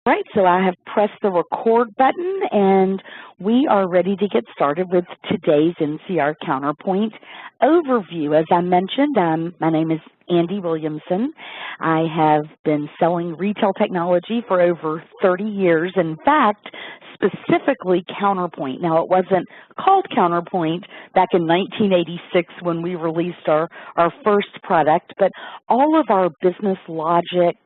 Right, so I have pressed the record button and we are ready to get started with today's NCR Counterpoint Overview. As I mentioned, my name is Andy Williamson. I have been selling retail technology for over 30 years. In fact, specifically Counterpoint. Now, it wasn't called Counterpoint back in 1986 when we released our first product, but all of our business logic,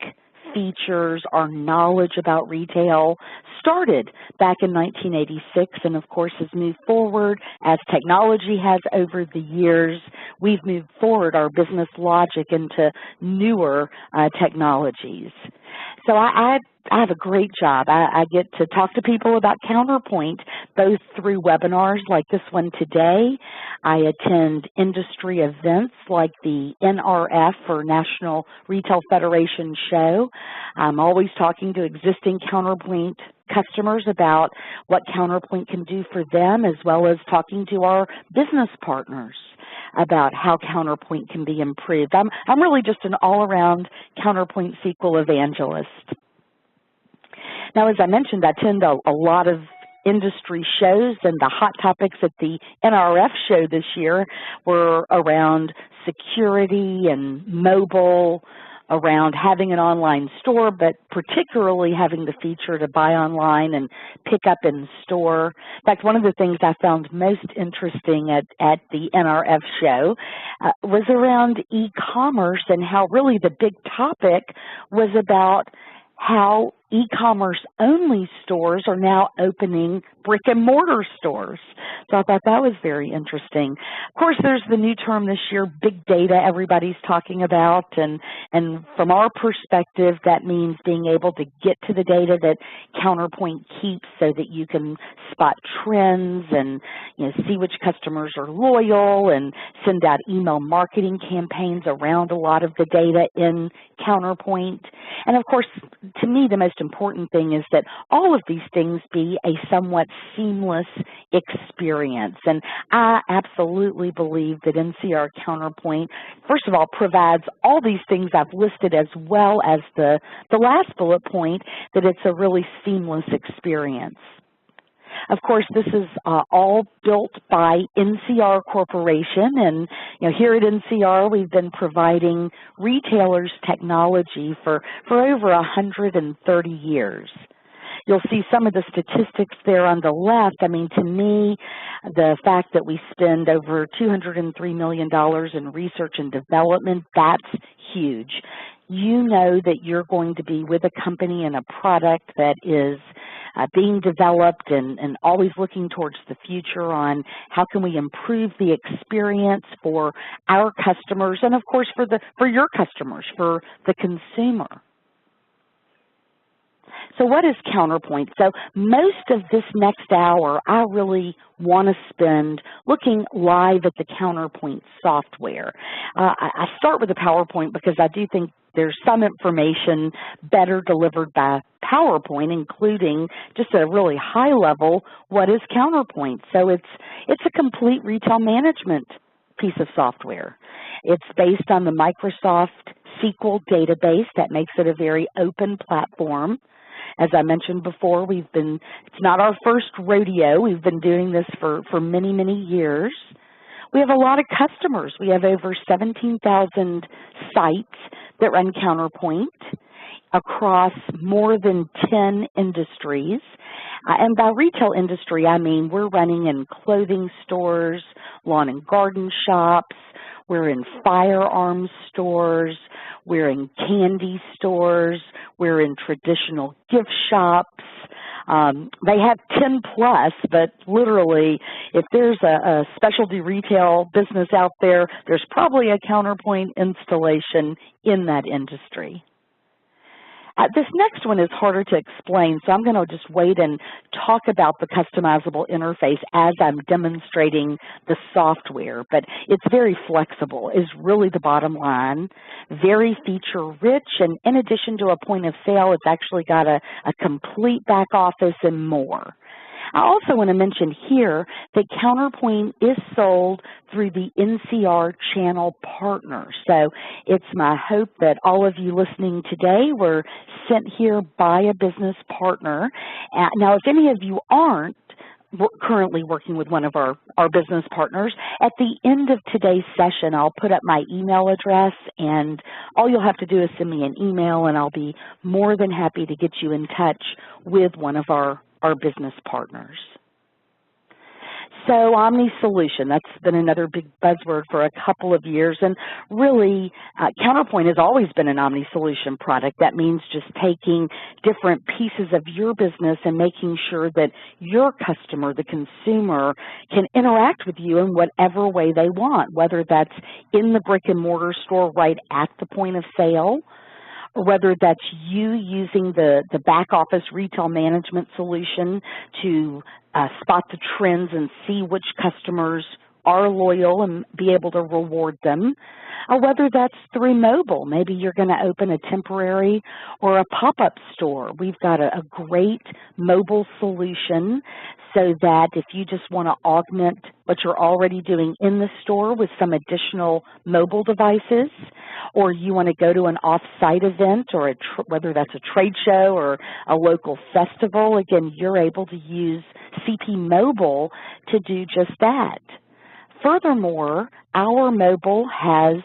features, our knowledge about retail started back in 1986 and of course has moved forward as technology has over the years. We've moved forward our business logic into newer technologies. So I have a great job. I get to talk to people about Counterpoint both through webinars like this one today. I attend industry events like the NRF or National Retail Federation show. I'm always talking to existing Counterpoint customers about what Counterpoint can do for them, as well as talking to our business partners about how Counterpoint can be improved. I'm really just an all-around Counterpoint SQL evangelist. Now, as I mentioned, I attend a lot of industry shows, and the hot topics at the NRF show this year were around security and mobile, around having an online store, but particularly having the feature to buy online and pick up in store. In fact, one of the things I found most interesting at the NRF show was around e-commerce and how really the big topic was about how e-commerce only stores are now opening brick and mortar stores. So I thought that was very interesting. Of course, there's the new term this year, big data, everybody's talking about, and from our perspective, that means being able to get to the data that Counterpoint keeps so that you can spot trends and see which customers are loyal and send out email marketing campaigns around a lot of the data in Counterpoint. And of course, to me, the most important thing is that all of these things be a somewhat seamless experience. And I absolutely believe that NCR Counterpoint, first of all, provides all these things I've listed, as well as the last bullet point, that it's a really seamless experience. Of course, this is all built by NCR Corporation, and here at NCR, we've been providing retailers technology for over 130 years. You'll see some of the statistics there on the left. I mean, to me, the fact that we spend over $203 million in research and development, that's huge. You know that you're going to be with a company and a product that is being developed and always looking towards the future on how can we improve the experience for our customers and, of course, for your customers, for the consumer. So what is Counterpoint? So most of this next hour, I really want to spend looking live at the Counterpoint software. I start with the PowerPoint because I do think there's some information better delivered by PowerPoint, including just at a really high level, what is Counterpoint? So it's a complete retail management piece of software. It's based on the Microsoft SQL database. That makes it a very open platform. As I mentioned before, it's not our first rodeo. We've been doing this for many, many years. We have a lot of customers. We have over 17,000 sites that run Counterpoint across more than 10 industries. And by retail industry, I mean we're running in clothing stores, lawn and garden shops, we're in firearms stores, we're in candy stores, we're in traditional gift shops. They have 10 plus, but literally if there's a specialty retail business out there, there's probably a Counterpoint installation in that industry. This next one is harder to explain, so I'm going to just wait and talk about the customizable interface as I'm demonstrating the software. But it's very flexible, is really the bottom line. Very feature-rich, and in addition to a point of sale, it's actually got a complete back office and more. I also want to mention here that Counterpoint is sold through the NCR channel partner. So it's my hope that all of you listening today were sent here by a business partner. Now, if any of you aren't currently working with one of our business partners, at the end of today's session, I'll put up my email address, and all you'll have to do is send me an email, and I'll be more than happy to get you in touch with one of our business partners. So omni-solution, that's been another big buzzword for a couple of years, and really Counterpoint has always been an omni-solution product. That means just taking different pieces of your business and making sure that your customer, the consumer, can interact with you in whatever way they want, whether that's in the brick and mortar store right at the point of sale, or whether that's you using the back office retail management solution to spot the trends and see which customers are loyal and be able to reward them, or whether that's through mobile. Maybe you're going to open a temporary or a pop-up store. We've got a great mobile solution so that if you just want to augment what you're already doing in the store with some additional mobile devices, or you want to go to an off-site event, or whether that's a trade show or a local festival, again, you're able to use CP Mobile to do just that. Furthermore, our mobile has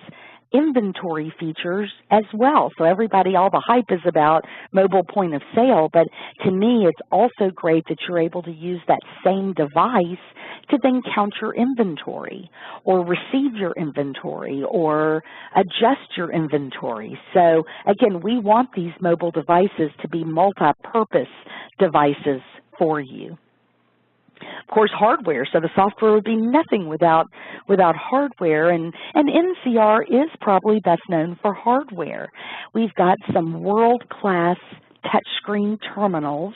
inventory features as well. So everybody, all the hype is about mobile point of sale, but to me it's also great that you're able to use that same device to then count your inventory or receive your inventory or adjust your inventory. So again, we want these mobile devices to be multi-purpose devices for you. Of course, hardware, so the software would be nothing without hardware, and NCR is probably best known for hardware. We've got some world-class touchscreen terminals,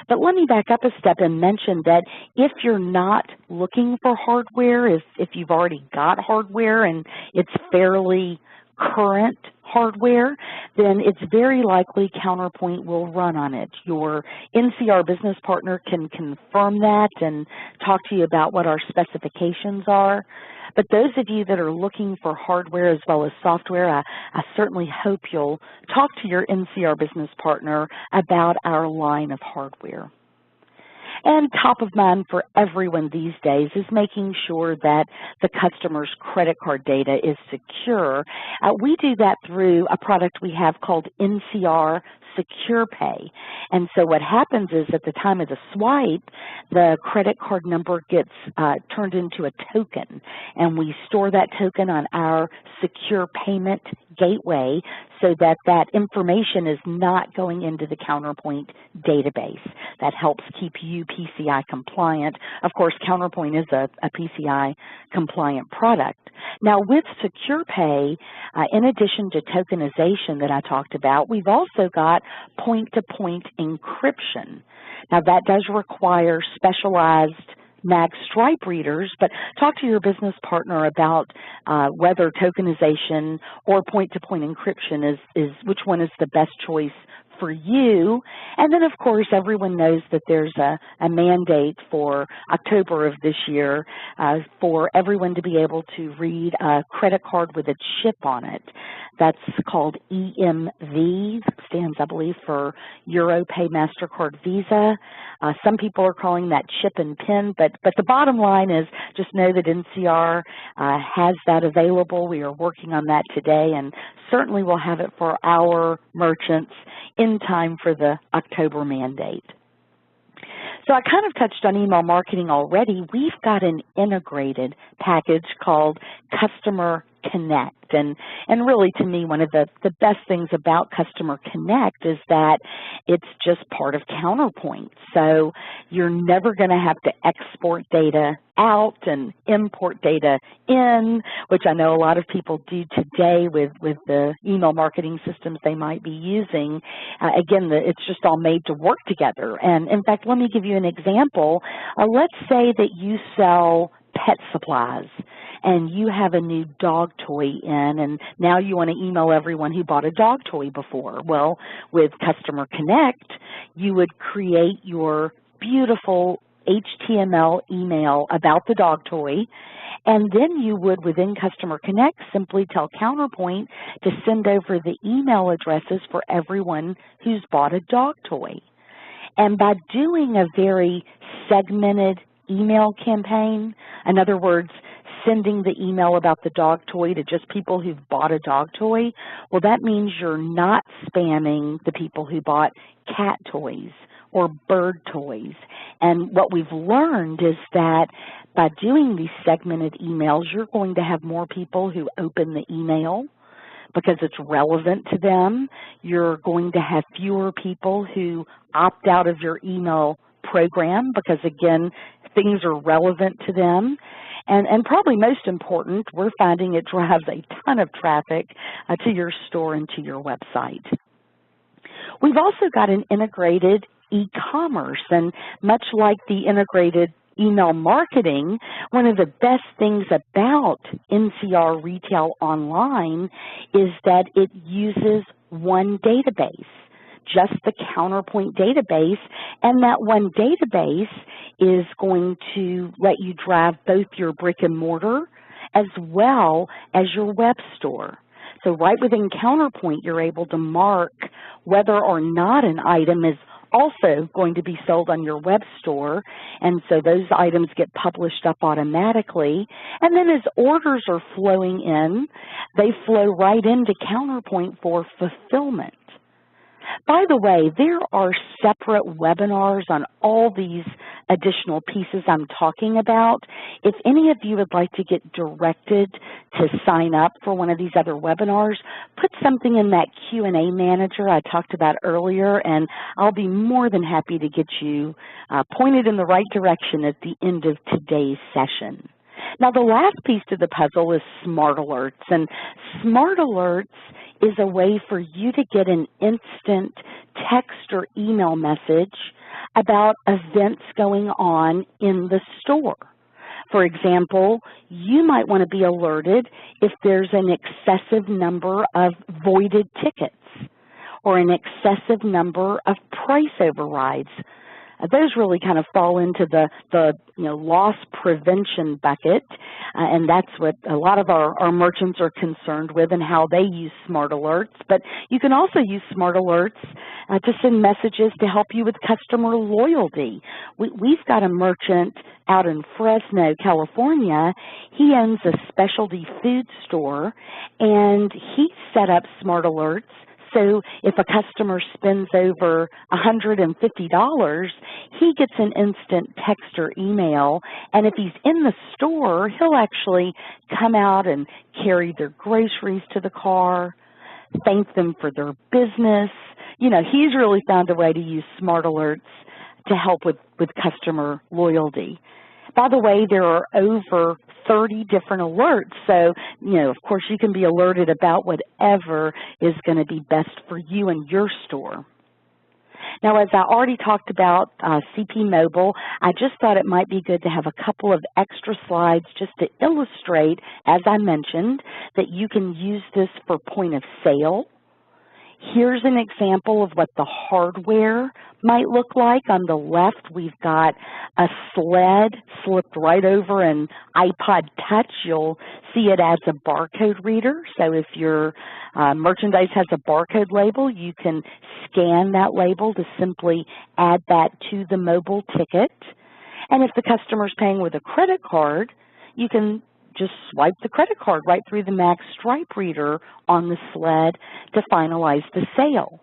but let me back up a step and mention that if you're not looking for hardware, if you've already got hardware and it's fairly current hardware, then it's very likely Counterpoint will run on it. Your NCR business partner can confirm that and talk to you about what our specifications are. But those of you that are looking for hardware as well as software, I certainly hope you'll talk to your NCR business partner about our line of hardware. And top of mind for everyone these days is making sure that the customer's credit card data is secure. We do that through a product we have called NCR Secure Pay. And so what happens is at the time of the swipe, the credit card number gets turned into a token, and we store that token on our secure payment gateway so that that information is not going into the Counterpoint database. That helps keep you PCI compliant. Of course, Counterpoint is a PCI compliant product. Now with Secure Pay, in addition to tokenization that I talked about, we've also got point-to-point encryption. Now that does require specialized mag stripe readers, but talk to your business partner about whether tokenization or point-to-point encryption is which one is the best choice for you. And then, of course, everyone knows that there's a mandate for October of this year for everyone to be able to read a credit card with a chip on it. That's called EMV, stands, I believe, for EuroPay MasterCard Visa. Some people are calling that chip and PIN, but the bottom line is just know that NCR has that available. We are working on that today, and certainly we'll have it for our merchants in time for the October mandate. So I kind of touched on email marketing already. We've got an integrated package called Customer Connect. And really, to me, one of the best things about Customer Connect is that it's just part of Counterpoint. So you're never going to have to export data out and import data in, which I know a lot of people do today with the email marketing systems they might be using. Again, it's just all made to work together. And in fact, let me give you an example. Let's say that you sell pet supplies and you have a new dog toy in, and now you want to email everyone who bought a dog toy before. Well, with Customer Connect, you would create your beautiful HTML email about the dog toy, and then you would, within Customer Connect, simply tell Counterpoint to send over the email addresses for everyone who's bought a dog toy. And by doing a very segmented email campaign, in other words, sending the email about the dog toy to just people who've bought a dog toy, well, that means you're not spamming the people who bought cat toys or bird toys. And what we've learned is that by doing these segmented emails, you're going to have more people who open the email because it's relevant to them. You're going to have fewer people who opt out of your email program because, again, things are relevant to them. And probably most important, we're finding it drives a ton of traffic to your store and to your website. We've also got an integrated e-commerce, and much like the integrated email marketing, one of the best things about NCR Retail Online is that it uses one database, just the Counterpoint database, and that one database is going to let you drive both your brick and mortar as well as your web store. So right within Counterpoint, you're able to mark whether or not an item is also going to be sold on your web store, and so those items get published up automatically. And then as orders are flowing in, they flow right into Counterpoint for fulfillment. By the way, there are separate webinars on all these additional pieces I'm talking about. If any of you would like to get directed to sign up for one of these other webinars, put something in that Q&A manager I talked about earlier, and I'll be more than happy to get you pointed in the right direction at the end of today's session. Now, the last piece to the puzzle is Smart Alerts, and Smart Alerts is a way for you to get an instant text or email message about events going on in the store. For example, you might want to be alerted if there's an excessive number of voided tickets or an excessive number of price overrides. Those really kind of fall into the loss prevention bucket, and that's what a lot of our merchants are concerned with and how they use Smart Alerts. But you can also use Smart Alerts to send messages to help you with customer loyalty. We've got a merchant out in Fresno, California. He owns a specialty food store, and he set up Smart Alerts. So if a customer spends over $150, he gets an instant text or email, and if he's in the store, he'll actually come out and carry their groceries to the car, thank them for their business. You know, he's really found a way to use Smart Alerts to help with customer loyalty. By the way, there are over 30 different alerts, so, of course, you can be alerted about whatever is going to be best for you and your store. Now, as I already talked about CP Mobile, I just thought it might be good to have a couple of extra slides just to illustrate, as I mentioned, that you can use this for point of sale. Here's an example of what the hardware might look like. On the left, we've got a sled slipped right over an iPod Touch. You'll see it as a barcode reader. So if your merchandise has a barcode label, you can scan that label to simply add that to the mobile ticket. And if the customer's paying with a credit card, you can just swipe the credit card right through the Mag Stripe reader on the sled to finalize the sale.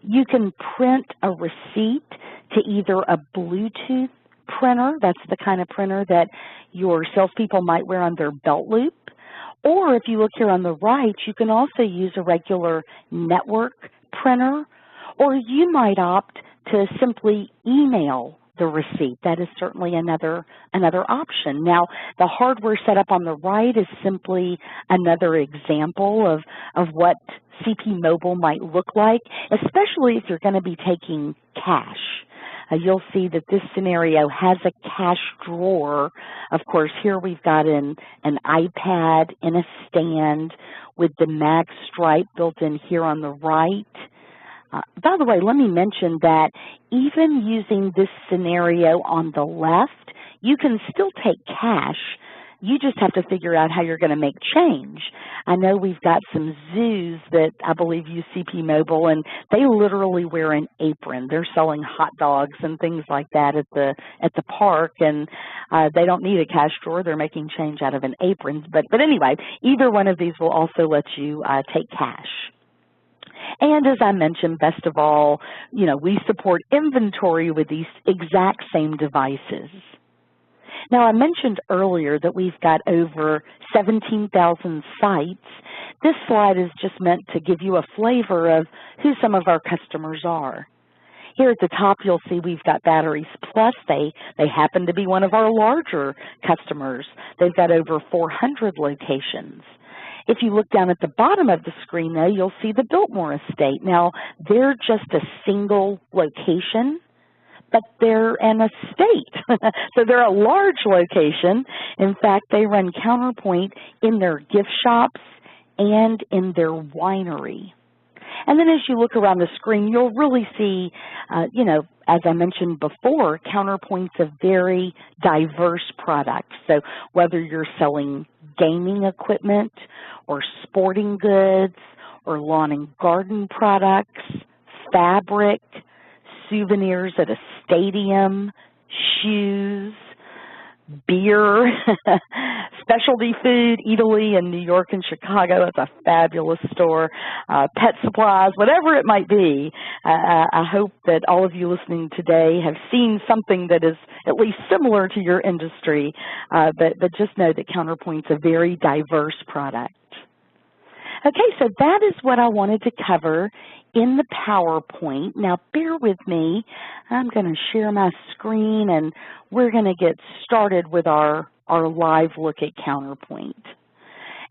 You can print a receipt to either a Bluetooth printer, that's the kind of printer that your salespeople might wear on their belt loop, or if you look here on the right, you can also use a regular network printer, or you might opt to simply email the receipt. That is certainly another option. Now, the hardware set up on the right is simply another example of what CP Mobile might look like, especially if you're going to be taking cash. You'll see that this scenario has a cash drawer. Of course, here we've got an iPad in a stand with the Mag Stripe built in here on the right. By the way, let me mention that even using this scenario on the left, you can still take cash. You just have to figure out how you're going to make change. I know we've got some zoos that I believe use CP Mobile, and they literally wear an apron. They're selling hot dogs and things like that at the park, and they don't need a cash drawer. They're making change out of an apron. But anyway, either one of these will also let you take cash. And as I mentioned, best of all, we support inventory with these exact same devices. Now, I mentioned earlier that we've got over 17,000 sites. This slide is just meant to give you a flavor of who some of our customers are. Here at the top, you'll see we've got Batteries Plus. They happen to be one of our larger customers. They've got over 400 locations. If you look down at the bottom of the screen, though, you'll see the Biltmore Estate. Now, they're just a single location, but they're an estate. So they're a large location. In fact, they run Counterpoint in their gift shops and in their winery. And then as you look around the screen, you'll really see, as I mentioned before, Counterpoint's a very diverse product. So whether you're selling gaming equipment or sporting goods or lawn and garden products, fabric, souvenirs at a stadium, shoes, beer, specialty food, Eataly in New York and Chicago. It's a fabulous store. Pet supplies, whatever it might be. I hope that all of you listening today have seen something that is at least similar to your industry, but just know that Counterpoint's a very diverse product. Okay, so that is what I wanted to cover in the PowerPoint. Now, bear with me. I'm going to share my screen, and we're going to get started with our live look at Counterpoint.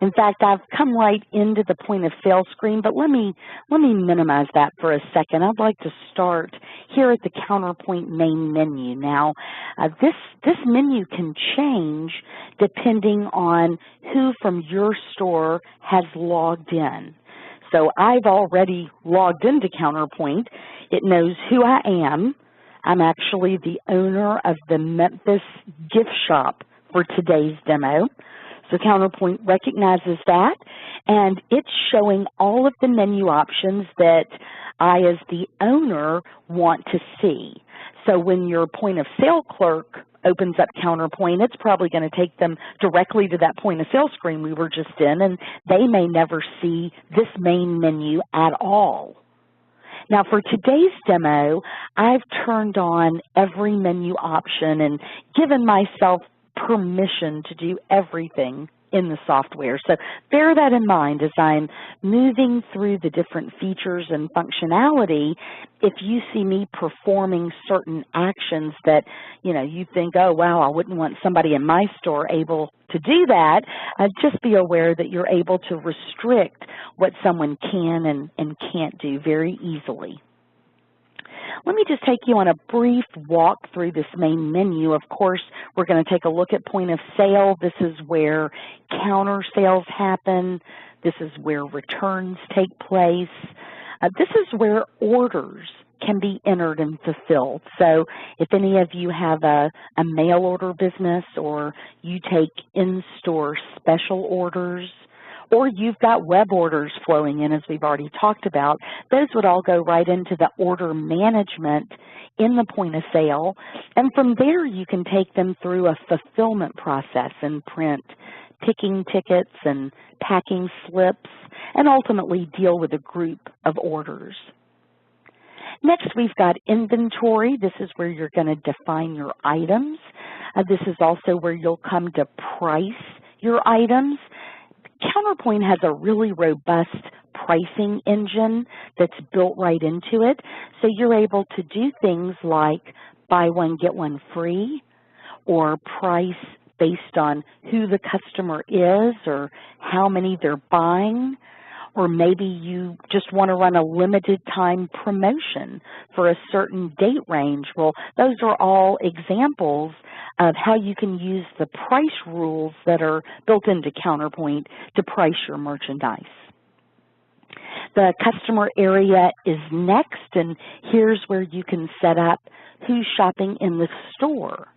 In fact, I've come right into the point of sale screen, but let me minimize that for a second. I'd like to start here at the Counterpoint main menu. Now, this menu can change depending on who from your store has logged in. So I've already logged into Counterpoint. It knows who I am. I'm actually the owner of the Memphis gift shop for today's demo. So Counterpoint recognizes that, and it's showing all of the menu options that I, as the owner, want to see. So when your point of sale clerk opens up Counterpoint, it's probably going to take them directly to that point of sale screen we were just in, and they may never see this main menu at all. Now, for today's demo, I've turned on every menu option and given myself permission to do everything in the software. So bear that in mind as I'm moving through the different features and functionality. If you see me performing certain actions that, you think, oh, wow, I wouldn't want somebody in my store able to do that, just be aware that you're able to restrict what someone can and can't do very easily. Let me just take you on a brief walk through this main menu. Of course, we're going to take a look at point of sale. This is where counter sales happen. This is where returns take place. This is where orders can be entered and fulfilled. So if any of you have a mail order business, or you take in-store special orders, or you've got web orders flowing in, as we've already talked about, those would all go right into the order management in the point of sale. And from there, you can take them through a fulfillment process and print picking tickets and packing slips, and ultimately deal with a group of orders. Next, we've got inventory. This is where you're going to define your items. This is also where you'll come to price your items. Counterpoint has a really robust pricing engine that's built right into it. So you're able to do things like buy one, get one free, or price based on who the customer is or how many they're buying. Or maybe you just want to run a limited time promotion for a certain date range. Well, those are all examples of how you can use the price rules that are built into Counterpoint to price your merchandise. The customer area is next, and here's where you can set up who's shopping in the store.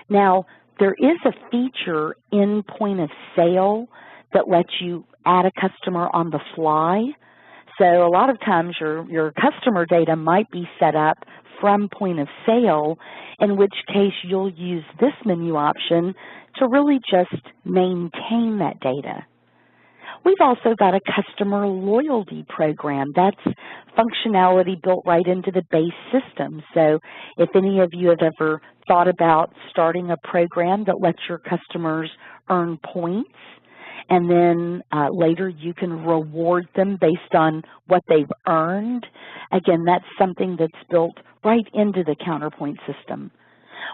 Now, there is a feature in point of sale that lets you add a customer on the fly. So a lot of times your customer data might be set up from point of sale, in which case you'll use this menu option to really just maintain that data. We've also got a customer loyalty program. That's functionality built right into the base system. So if any of you have ever thought about starting a program that lets your customers earn points, and then later you can reward them based on what they've earned, again, that's something that's built right into the Counterpoint system.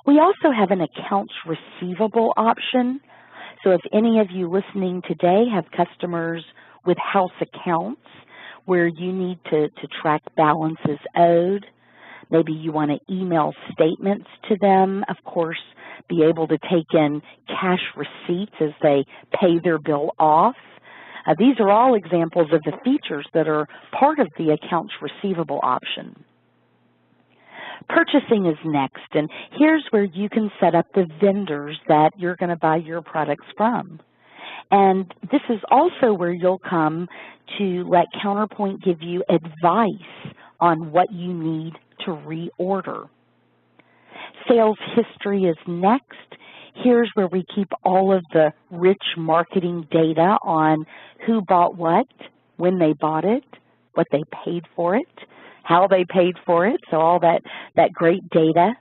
We also have an accounts receivable option. So if any of you listening today have customers with house accounts where you need to track balances owed, maybe you want to email statements to them, of course, be able to take in cash receipts as they pay their bill off. These are all examples of the features that are part of the accounts receivable option. Purchasing is next, and here's where you can set up the vendors that you're going to buy your products from. And this is also where you'll come to let Counterpoint give you advice on what you need to reorder. Sales history is next. Here's where we keep all of the rich marketing data on who bought what, when they bought it, what they paid for it, how they paid for it, so all that great data.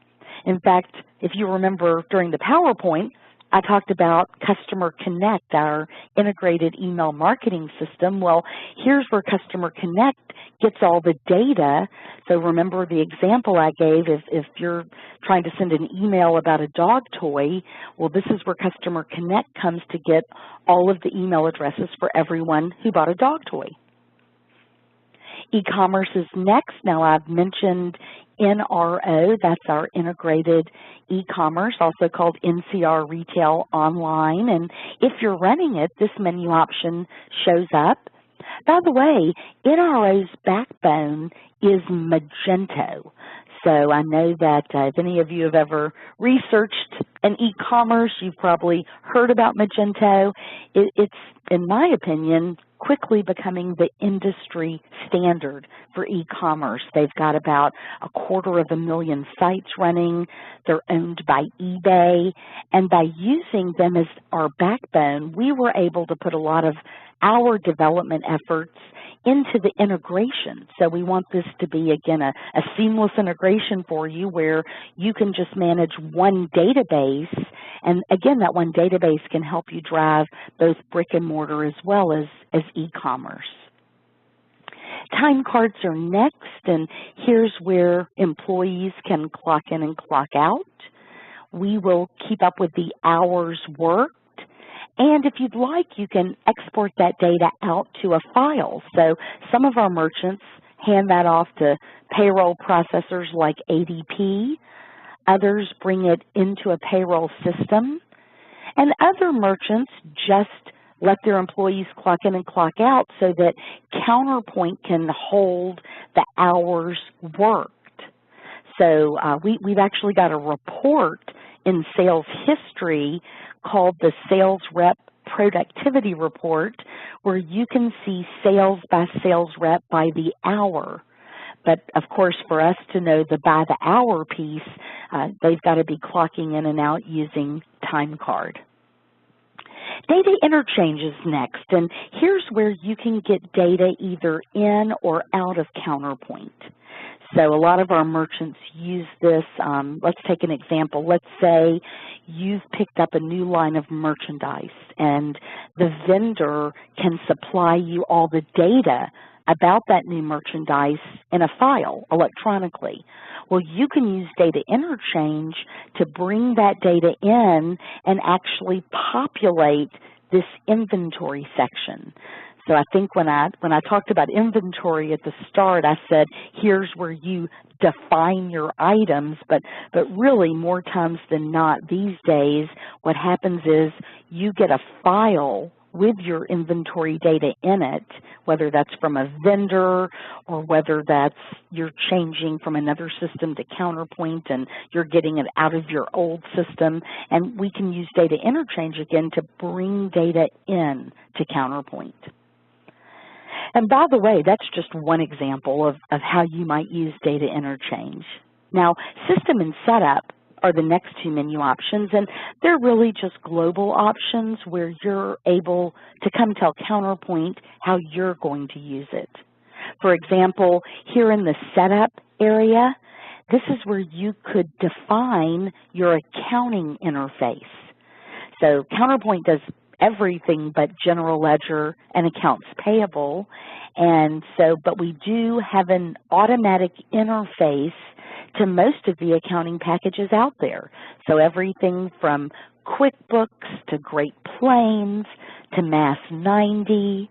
In fact, if you remember during the PowerPoint, I talked about Customer Connect, our integrated email marketing system. Well, here's where Customer Connect gets all the data. So remember the example I gave, if you're trying to send an email about a dog toy, well, this is where Customer Connect comes to get all of the email addresses for everyone who bought a dog toy. E-commerce is next. Now, I've mentioned NRO, that's our integrated e-commerce, also called NCR Retail Online. And if you're running it, this menu option shows up. By the way, NRO's backbone is Magento. So I know that if any of you have ever researched an e-commerce, you've probably heard about Magento. It's, in my opinion, quickly becoming the industry standard for e-commerce. They've got about 250,000 sites running. They're owned by eBay. And by using them as our backbone, we were able to put a lot of our development efforts into the integration. So we want this to be, again, a seamless integration for you where you can just manage one database. And again, that one database can help you drive both brick and mortar as well as e-commerce. Time cards are next, and here's where employees can clock in and clock out. We will keep up with the hours worked. And if you'd like, you can export that data out to a file. So some of our merchants hand that off to payroll processors like ADP. Others bring it into a payroll system. And other merchants just let their employees clock in and clock out so that Counterpoint can hold the hours worked. So we've actually got a report in sales history called the Sales Rep Productivity Report, where you can see sales by sales rep by the hour. But of course, for us to know the by the hour piece, they've got to be clocking in and out using time card. Data interchange is next, and here's where you can get data either in or out of Counterpoint. So a lot of our merchants use this. Let's take an example. Let's say you've picked up a new line of merchandise and the vendor can supply you all the data about that new merchandise in a file electronically. Well, you can use data interchange to bring that data in and actually populate this inventory section. So I think when I talked about inventory at the start, I said, here's where you define your items, but really more times than not these days, what happens is you get a file with your inventory data in it, whether that's from a vendor or whether that's you're changing from another system to Counterpoint and you're getting it out of your old system. And we can use data interchange again to bring data in to Counterpoint. And by the way, that's just one example of how you might use data interchange. Now, system and setup are the next two menu options, and they're really just global options where you're able to come tell Counterpoint how you're going to use it. For example, here in the setup area, this is where you could define your accounting interface. So Counterpoint does everything but general ledger and accounts payable, and so but we do have an automatic interface to most of the accounting packages out there. So everything from QuickBooks to Great Plains to Mass 90.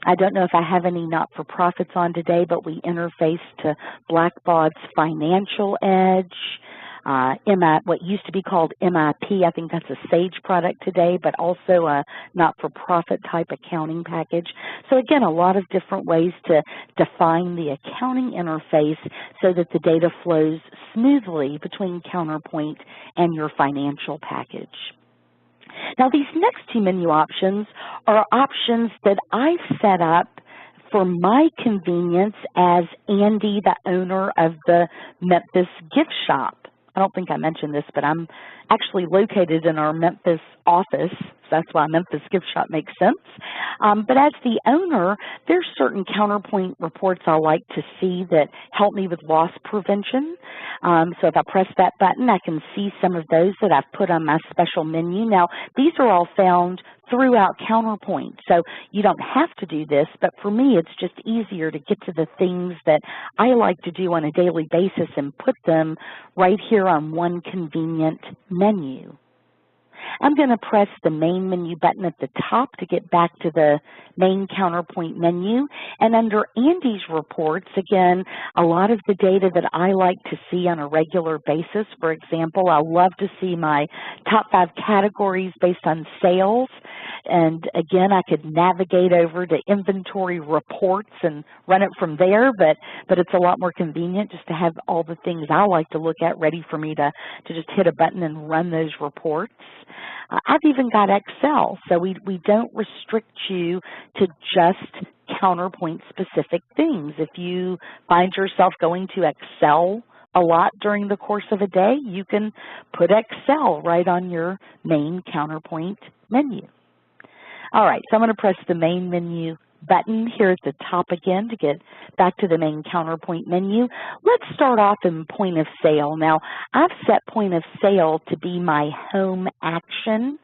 I don't know if I have any not-for-profits on today, but we interface to Blackbaud's Financial Edge, what used to be called MIP. I think that's a Sage product today, but also a not-for-profit type accounting package. So again, a lot of different ways to define the accounting interface so that the data flows smoothly between Counterpoint and your financial package. Now, these next two menu options are options that I've set up for my convenience as Andy, the owner of the Memphis gift shop. I don't think I mentioned this, but I'm actually located in our Memphis office, so that's why Memphis Gift Shop makes sense. But as the owner, there's certain Counterpoint reports I like to see that help me with loss prevention. So if I press that button, I can see some of those that I've put on my special menu. Now, these are all found throughout Counterpoint, so you don't have to do this, but for me, it's just easier to get to the things that I like to do on a daily basis and put them right here on one convenient menu. I'm going to press the main menu button at the top to get back to the main Counterpoint menu. And under Andy's reports, again, a lot of the data that I like to see on a regular basis. For example, I love to see my top 5 categories based on sales. And again, I could navigate over to inventory reports and run it from there, but it's a lot more convenient just to have all the things I like to look at ready for me to just hit a button and run those reports. I've even got Excel, so we don't restrict you to just Counterpoint specific things. If you find yourself going to Excel a lot during the course of a day, you can put Excel right on your main Counterpoint menu. All right, so I'm going to press the main menu button here at the top again to get back to the main Counterpoint menu. Let's start off in point of sale. Now, I've set point of sale to be my home action,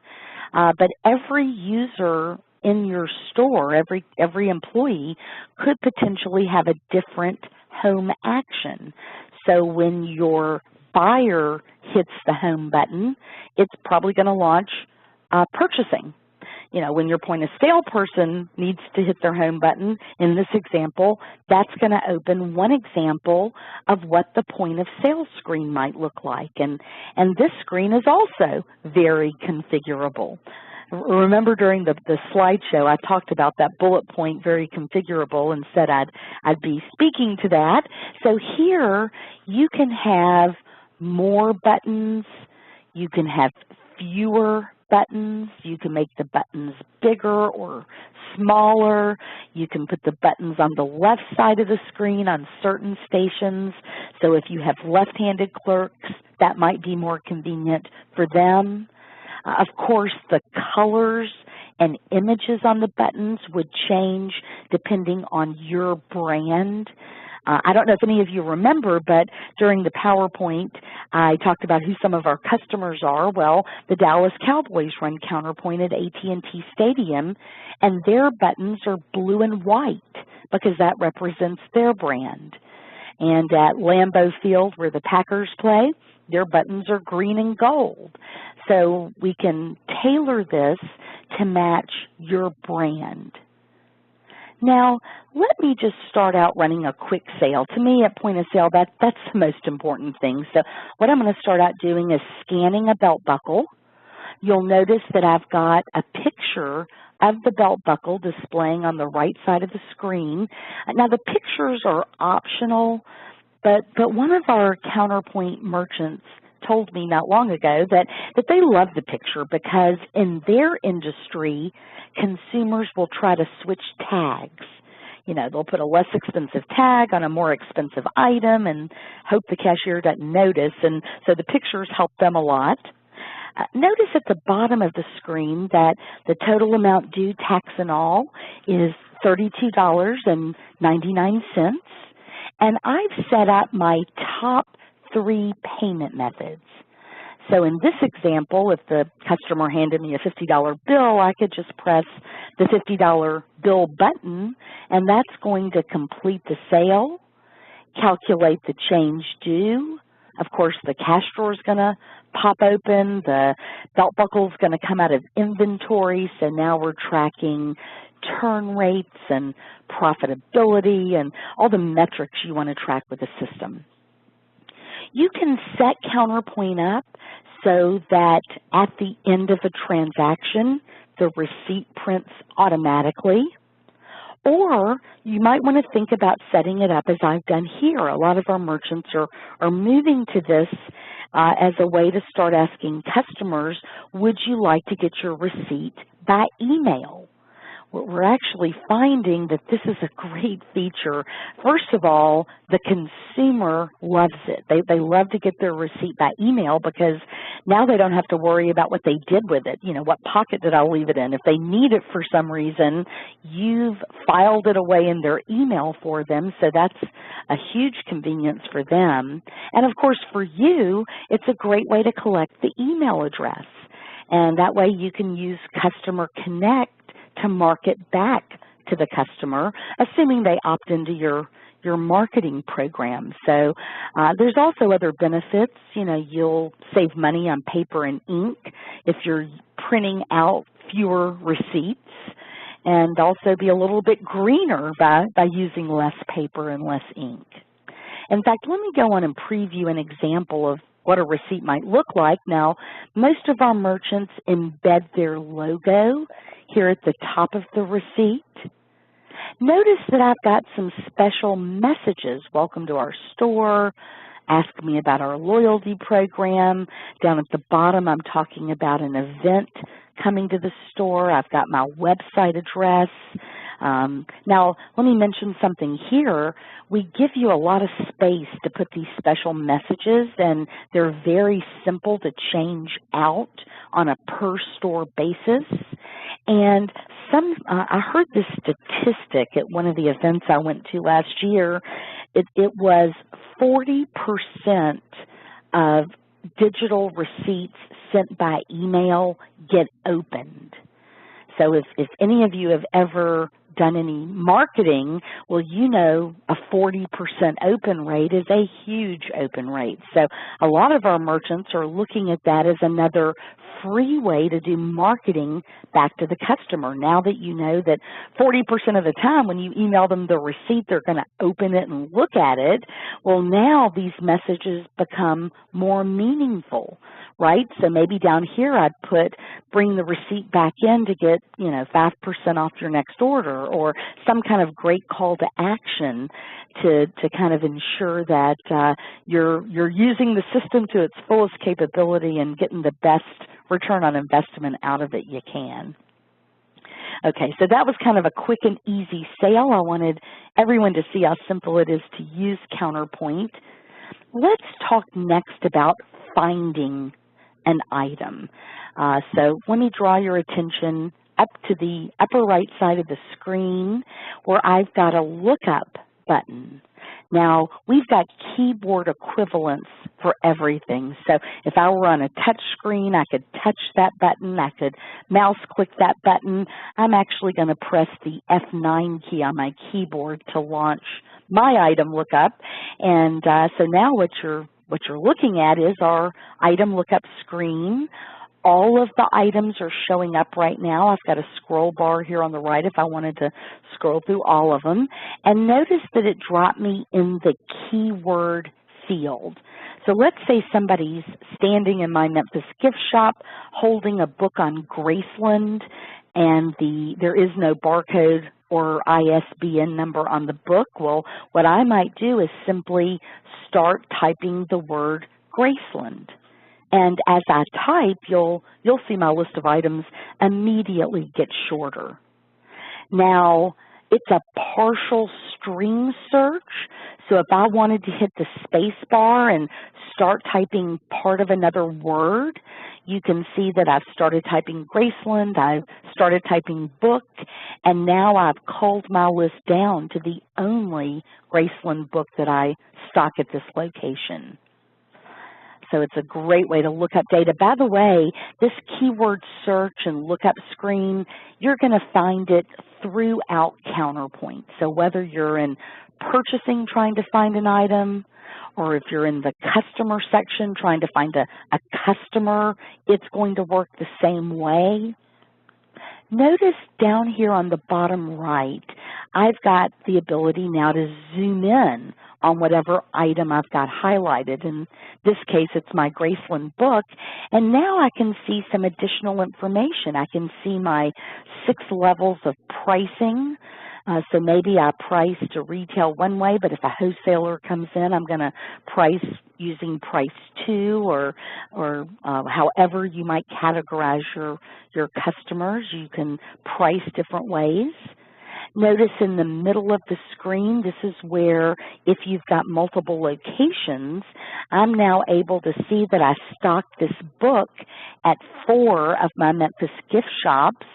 but every user in your store, every employee could potentially have a different home action. So when your buyer hits the home button, it's probably going to launch purchasing. You know, when your point of sale person needs to hit their home button, in this example, that's going to open one example of what the point of sale screen might look like. And this screen is also very configurable. Remember during the slideshow, I talked about that bullet point, very configurable, and said I'd be speaking to that. So here you can have more buttons, you can have fewer buttons, you can make the buttons bigger or smaller, you can put the buttons on the left side of the screen on certain stations, so if you have left-handed clerks, that might be more convenient for them. Of course, the colors and images on the buttons would change depending on your brand. I don't know if any of you remember, but during the PowerPoint, I talked about who some of our customers are. Well, the Dallas Cowboys run Counterpoint at AT&T Stadium, and their buttons are blue and white because that represents their brand. And at Lambeau Field, where the Packers play, their buttons are green and gold. So we can tailor this to match your brand. Now, let me just start out running a quick sale. To me, at point of sale, that's the most important thing. So what I'm going to start out doing is scanning a belt buckle. You'll notice that I've got a picture of the belt buckle displaying on the right side of the screen. Now the pictures are optional, but one of our Counterpoint merchants told me not long ago that they love the picture because in their industry, consumers will try to switch tags. You know, they'll put a less expensive tag on a more expensive item and hope the cashier doesn't notice, and so the pictures help them a lot. Notice at the bottom of the screen that the total amount due, tax and all, is $32.99, and I've set up my top 3 payment methods. So in this example, if the customer handed me a $50 bill, I could just press the $50 bill button, and that's going to complete the sale, calculate the change due. Of course, the cash drawer is going to pop open. The belt buckle is going to come out of inventory, so now we're tracking turn rates and profitability and all the metrics you want to track with the system. You can set Counterpoint up so that at the end of a transaction, the receipt prints automatically. Or you might want to think about setting it up as I've done here. A lot of our merchants are moving to this as a way to start asking customers, would you like to get your receipt by email? We're actually finding that this is a great feature. First of all, the consumer loves it. They love to get their receipt by email because now they don't have to worry about what they did with it. You know, what pocket did I leave it in? If they need it for some reason, you've filed it away in their email for them, so that's a huge convenience for them. And of course, for you, it's a great way to collect the email address. And that way you can use Customer Connect to market back to the customer, assuming they opt into your marketing program. So there's also other benefits. You know, you'll save money on paper and ink if you're printing out fewer receipts, and also be a little bit greener by using less paper and less ink. In fact, let me go on and preview an example of what a receipt might look like. Now, most of our merchants embed their logo here at the top of the receipt. Notice that I've got some special messages. Welcome to our store. Ask me about our loyalty program. Down at the bottom, I'm talking about an event coming to the store. I've got my website address. Now, let me mention something here. We give you a lot of space to put these special messages, and they're very simple to change out on a per store basis. And I heard this statistic at one of the events I went to last year. It was 40% of digital receipts sent by email get opened. So if any of you have ever done any marketing, well, you know a 40% open rate is a huge open rate. So a lot of our merchants are looking at that as another free way to do marketing back to the customer. Now that you know that 40% of the time when you email them the receipt, they're going to open it and look at it, well, now these messages become more meaningful, right? So maybe down here I'd put, bring the receipt back in to get, 5% off your next order, or some kind of great call to action to kind of ensure that you're using the system to its fullest capability and getting the best return on investment out of it you can. Okay, so that was kind of a quick and easy sale. I wanted everyone to see how simple it is to use Counterpoint. Let's talk next about finding an item. So let me draw your attention up to the upper right side of the screen where I've got a lookup button. Now, we've got keyboard equivalents for everything. So if I were on a touch screen, I could touch that button. I could mouse click that button. I'm actually going to press the F9 key on my keyboard to launch my item lookup. And so now what you're looking at is our item lookup screen. All of the items are showing up right now. I've got a scroll bar here on the right if I wanted to scroll through all of them. And notice that it dropped me in the keyword field. So let's say somebody's standing in my Memphis gift shop holding a book on Graceland, and there is no barcode or ISBN number on the book. Well, what I might do is simply start typing the word Graceland. And as I type, you'll see my list of items immediately get shorter. Now, it's a partial string search, so if I wanted to hit the space bar and start typing part of another word, you can see that I've started typing Graceland, I've started typing book, and now I've culled my list down to the only Graceland book that I stock at this location. So it's a great way to look up data. By the way, this keyword search and lookup screen, you're going to find it throughout Counterpoint. So whether you're in purchasing trying to find an item, or if you're in the customer section trying to find a customer, it's going to work the same way. Notice down here on the bottom right, I've got the ability now to zoom in on whatever item I've got highlighted. In this case, it's my Graceland book, and now I can see some additional information. I can see my 6 levels of pricing. So maybe I price to retail one way, but if a wholesaler comes in, I'm going to price using price 2, or however you might categorize your customers. You can price different ways. Notice in the middle of the screen, this is where if you've got multiple locations, I'm now able to see that I stocked this book at 4 of my Memphis gift shops,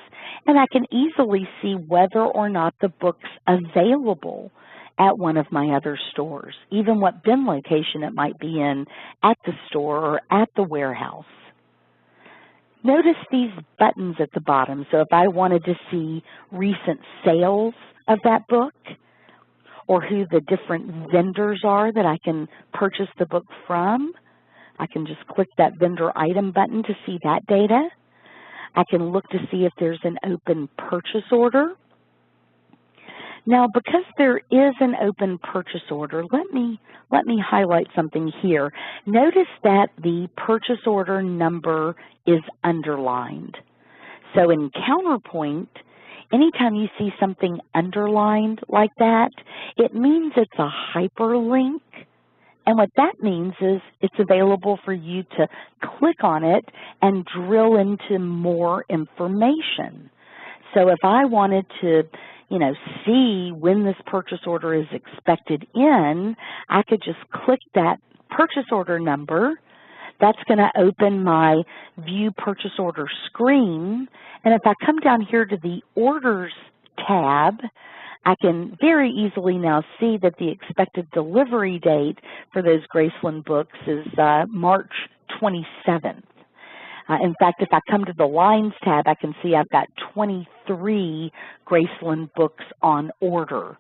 and I can easily see whether or not the book's available at one of my other stores, even what bin location it might be in at the store or at the warehouse. Notice these buttons at the bottom. So if I wanted to see recent sales of that book, or who the different vendors are that I can purchase the book from, I can just click that vendor item button to see that data. I can look to see if there's an open purchase order. Now, because there is an open purchase order, let me highlight something here. Notice that the purchase order number is underlined. So in Counterpoint, anytime you see something underlined like that, it means it's a hyperlink. And what that means is it's available for you to click on it and drill into more information. So if I wanted to, see when this purchase order is expected in, I could just click that purchase order number. That's going to open my View Purchase Order screen. And if I come down here to the Orders tab, I can very easily now see that the expected delivery date for those Graceland books is March 27th. In fact, if I come to the Lines tab, I can see I've got 23 Graceland books on order.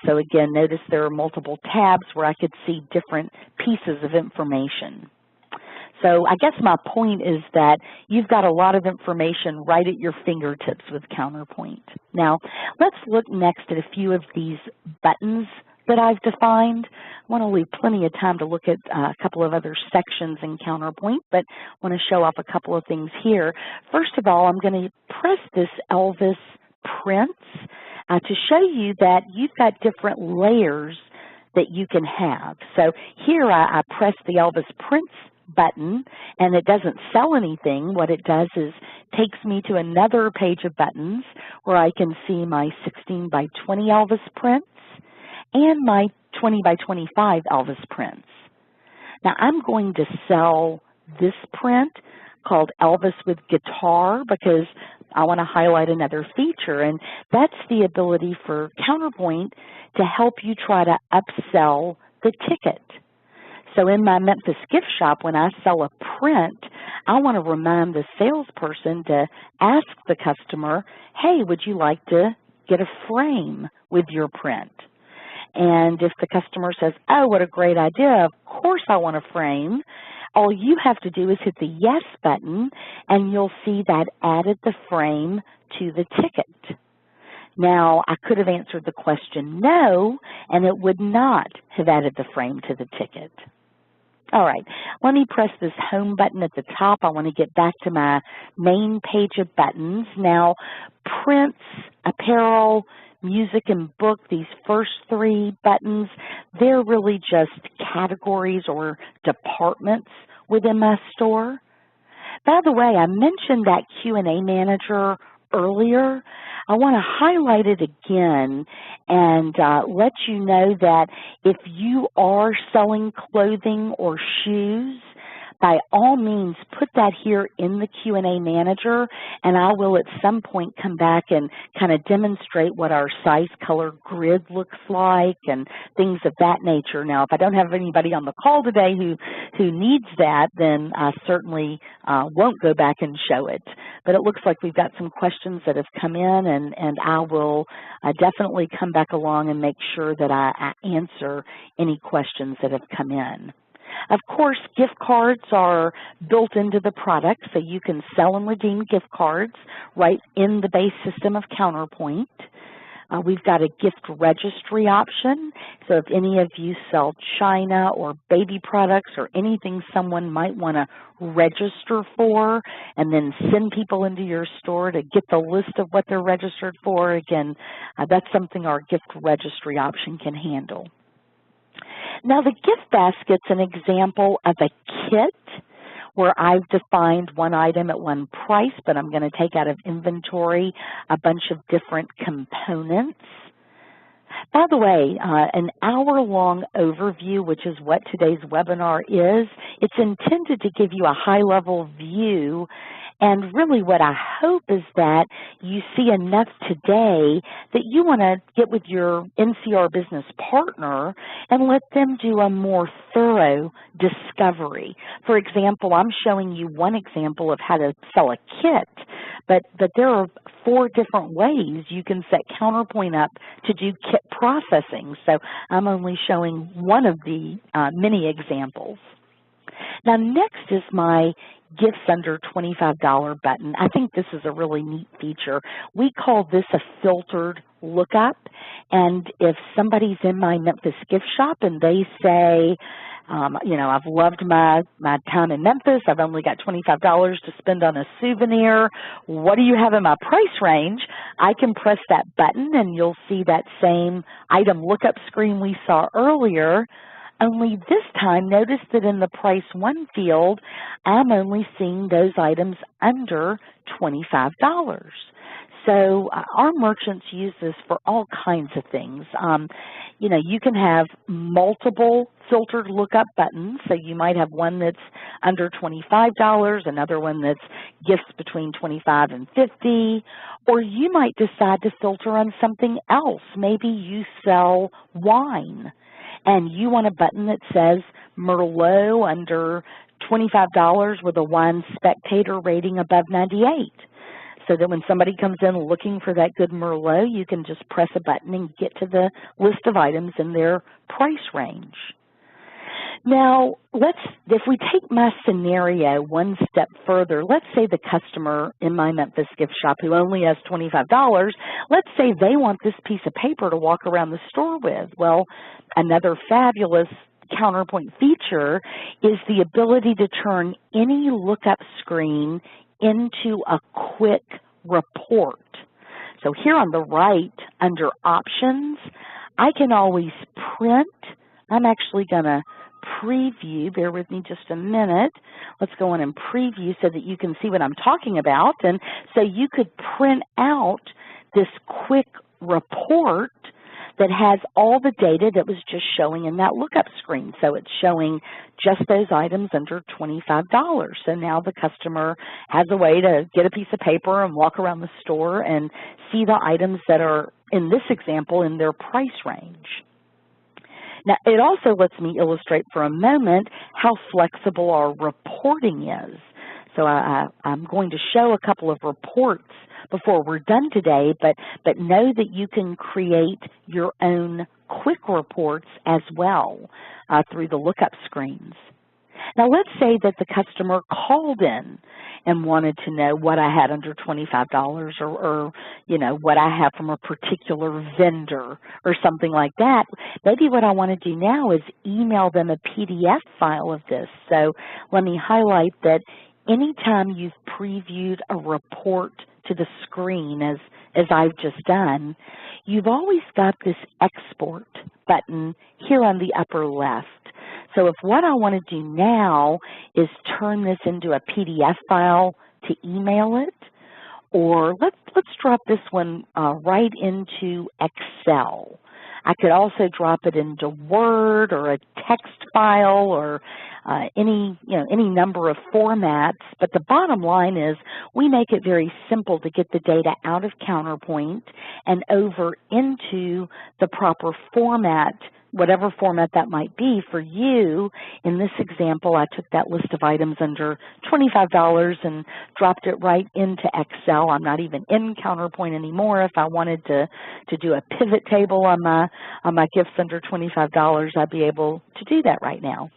So again, notice there are multiple tabs where I could see different pieces of information. So I guess my point is that you've got a lot of information right at your fingertips with Counterpoint. Now, let's look next at a few of these buttons that I've defined. I want to leave plenty of time to look at a couple of other sections in Counterpoint, but I want to show off a couple of things here. First of all, I'm going to press this Elvis Prints to show you that you've got different layers that you can have. So here I press the Elvis Prints button, and it doesn't sell anything. What it does is takes me to another page of buttons where I can see my 16 by 20 Elvis prints and my 20 by 25 Elvis prints. Now I'm going to sell this print called Elvis with Guitar because I want to highlight another feature, and that's the ability for Counterpoint to help you try to upsell the ticket. So in my Memphis gift shop, when I sell a print, I want to remind the salesperson to ask the customer, hey, would you like to get a frame with your print? And if the customer says, oh, what a great idea, of course I want a frame, all you have to do is hit the yes button, and you'll see that added the frame to the ticket. Now, I could have answered the question no, and it would not have added the frame to the ticket. All right, let me press this home button at the top. I want to get back to my main page of buttons. Now, prints, apparel, music, and book, these first three buttons, they're really just categories or departments within my store. By the way, I mentioned that Q&A manager earlier. I want to highlight it again and let you know that if you are selling clothing or shoes, by all means, put that here in the Q&A manager, and I will at some point come back and kind of demonstrate what our size color grid looks like and things of that nature. Now, if I don't have anybody on the call today who needs that, then I certainly won't go back and show it. But it looks like we've got some questions that have come in, and I will definitely come back along and make sure that I answer any questions that have come in. Of course, gift cards are built into the product, so you can sell and redeem gift cards right in the base system of Counterpoint. We've got a gift registry option, so if any of you sell china or baby products or anything someone might want to register for and then send people into your store to get the list of what they're registered for, again, that's something our gift registry option can handle. Now, the gift basket's an example of a kit where I've defined one item at one price, but I'm going to take out of inventory a bunch of different components. By the way, an hour-long overview, which is what today's webinar is, it's intended to give you a high-level view. And really what I hope is that you see enough today that you want to get with your NCR business partner and let them do a more thorough discovery. For example, I'm showing you one example of how to sell a kit, but there are 4 different ways you can set Counterpoint up to do kit processing. So I'm only showing one of the many examples. Now, next is my Gifts Under $25 button. I think this is a really neat feature. We call this a filtered lookup, and if somebody's in my Memphis gift shop and they say, you know, I've loved my time in Memphis, I've only got $25 to spend on a souvenir, what do you have in my price range? I can press that button and you'll see that same item lookup screen we saw earlier. Only this time, notice that in the price 1 field, I'm only seeing those items under $25. So our merchants use this for all kinds of things. You know, you can have multiple filtered lookup buttons. So you might have one that's under $25, another one that's gifts between $25 and $50, or you might decide to filter on something else. Maybe you sell wine, and you want a button that says Merlot under $25 with a wine spectator rating above 98. So that when somebody comes in looking for that good Merlot, you can just press a button and get to the list of items in their price range. Now, if we take my scenario one step further, let's say the customer in my Memphis gift shop who only has $25, let's say they want this piece of paper to walk around the store with. Well, another fabulous Counterpoint feature is the ability to turn any lookup screen into a quick report. So here on the right, under Options, I can always print. I'm actually going to preview. Bear with me just a minute. Let's go in and preview so that you can see what I'm talking about. And so you could print out this quick report that has all the data that was just showing in that lookup screen. So it's showing just those items under $25. So now the customer has a way to get a piece of paper and walk around the store and see the items that are, in this example, in their price range. Now, it also lets me illustrate for a moment how flexible our reporting is. So I'm going to show a couple of reports before we're done today, but know that you can create your own quick reports as well through the lookup screens. Now let's say that the customer called in and wanted to know what I had under $25 or you know, what I have from a particular vendor or something like that. Maybe what I want to do now is email them a PDF file of this. So let me highlight that anytime you've previewed a report to the screen, as I've just done, you've always got this export button here on the upper left. So if what I want to do now is turn this into a PDF file to email it, or let's drop this one right into Excel. I could also drop it into Word or a text file or any number of formats. But the bottom line is we make it very simple to get the data out of Counterpoint and over into the proper format, whatever format that might be for you. In this example, I took that list of items under $25 and dropped it right into Excel. I'm not even in Counterpoint anymore. If I wanted to do a pivot table on my gifts under $25, I'd be able to do that right now.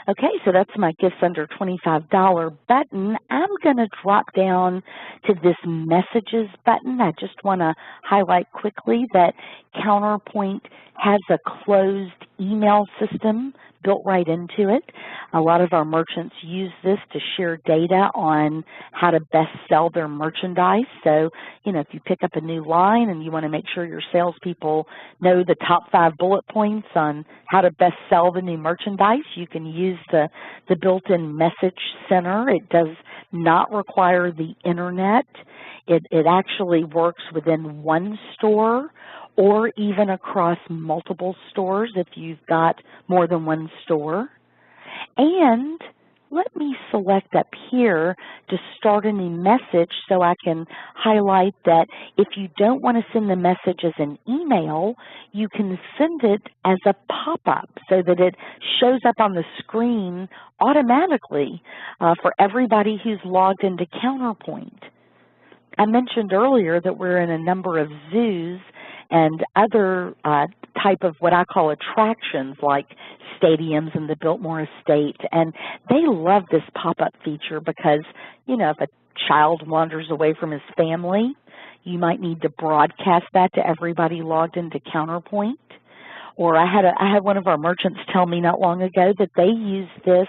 Okay, so that's my gifts under $25 button. I'm going to drop down to this messages button. I just want to highlight quickly that Counterpoint has a closed email system built right into it. A lot of our merchants use this to share data on how to best sell their merchandise. So, you know, if you pick up a new line and you want to make sure your salespeople know the top 5 bullet points on how to best sell the new merchandise, you can use the built-in message center. It does not require the internet. It actually works within one store or even across multiple stores if you've got more than one store. And let me select up here to start a new message so I can highlight that if you don't want to send the message as an email, you can send it as a pop-up so that it shows up on the screen automatically for everybody who's logged into Counterpoint. I mentioned earlier that we're in a number of zoos and other type of what I call attractions like stadiums and the Biltmore Estate, and they love this pop-up feature because, you know, if a child wanders away from his family, you might need to broadcast that to everybody logged into Counterpoint. Or I had one of our merchants tell me not long ago that they use this